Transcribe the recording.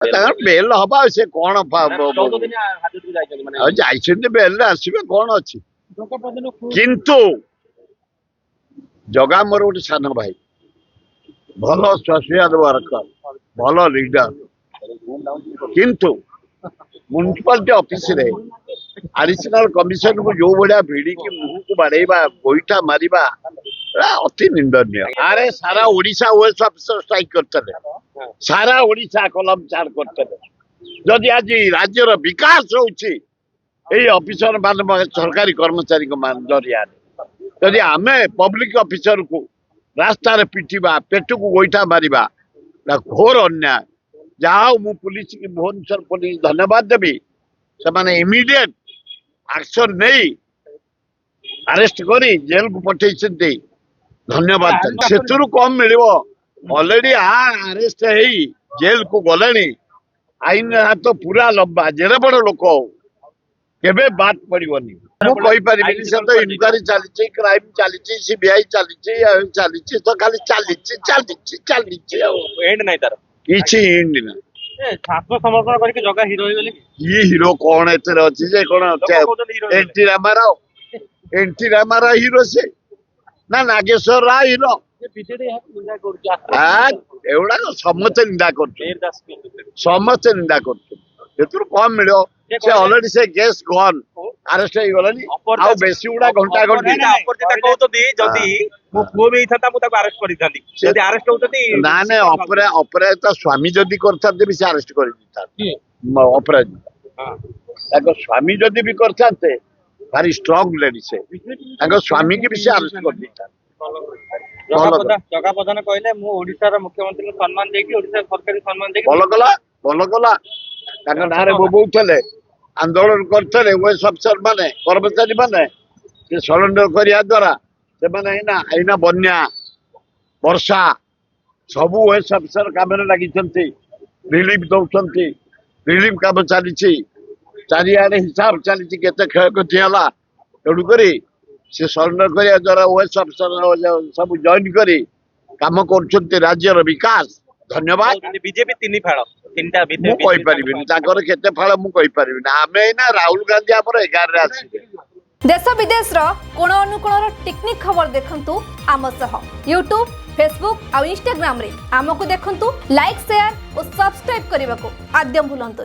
ବେଲ ହବା ସେ କଣ ଯାଇଛନ୍ତି ବେଲରେ ଆସିବେ କଣ ଅଛି କିନ୍ତୁ ଜଗା ମୋର ଗୋଟେ ସାନ ଭାଇ ଭଲ ସ୍ୱାସ୍ଥ୍ୟ ୱାର୍କର ଭଲ ଲିଡର କିନ୍ତୁ म्युनिसिपालिटी ऑफिस रे एडिशनल कमिशन को जो भाया भिड़िकी मुह को बाड़ेबा गोईठा मारिबा अति निंदनीय। अरे सारा ओडिशा ओएस ऑफिसर स्ट्राइक करते सारा ओडिशा कलम चार करते जदि आज राज्यर विकास होउची एई ऑफिसर मान सरकारी कर्मचारी को मान जरिया जदि आमे पब्लिक ऑफिसर को रास्ता रे पिटिबा पेट को गोईठा मारिबा घोर अन्याय। जाओ मु पुलिस की भुवनेश्वर पुलिस धन्यवाद देवी से माने इमीडिएट एक्शन नहीं अरेस्ट करी जेल को पठे धन्यवाद से कम मिल ऑलरेडी अरेस्ट है जेल को गले आईन तो पूरा लंबा जेड़े बड़ लोक केबे बात पड़ोनी मुझे से तो इनक्वारी चली क्राइम चली सीबीआई चली तो खाली चली एंड नहीं तार किछि एंड ना छात्र समर्थन करके जगह हीरो हो गले ये हीरो कौन एतरे अछि जे कोन एनटी रामाराव हीरो से ना नागेश्वर राव हीरो बीजेडी निंदा करछ एवडा समस्त निंदा करछ समस्त निंदा करछ एतुर कम मिलो से ऑलरेडी से केस गन अरेस्ट हो गलनी आ बेसी उडा घंटा घंटी अपरदिता कहउतदी जदी मो पुओ भी थाता मु ताको अरेस्ट करि थांती जदी अरेस्ट होतदी ना ने अपराध तो स्वामी जदी करथाते भी से अरेस्ट करि दिता अपराध हां ताको स्वामी जदी भी करथाते भारी स्ट्रांग लेडी से ताको स्वामी के भी से अरेस्ट कर दिता जगह प्रधान कहले मु ओडिसा रा मुख्यमंत्री को सम्मान देकी ओडिसा सरकारी सम्मान देकी बोल गला ताको नारे बोबौथले आंदोलन करते ओएस अफसर माने कर्मचारी माने से सरेंडर करिया द्वारा से माने आईना बन्या वर्षा सब ओएस अफसर काम लगी रिलीफ दौरान रिलीफ काम चली चारिआडे हिसाब चली केते क्षयक्षति है तेणुक से सरेंडर करिया द्वारा ओएस अफसर सब जॉइन करी काम कर राज्यर विकास धन्यवाद। बीजेपी तीन फाड़ तीनटा केते फाड़ मुझे आमे ना राहुल गांधी आमर 11 रे आसी देश विदेश कोण अनुकोण टेक्निक खबर देखंतु आम सह यूट्यूब फेसबुक और इंस्टाग्राम रे आमको देखंतु लाइक शेयर और सब्सक्राइब करने को आद्य भूलंतु।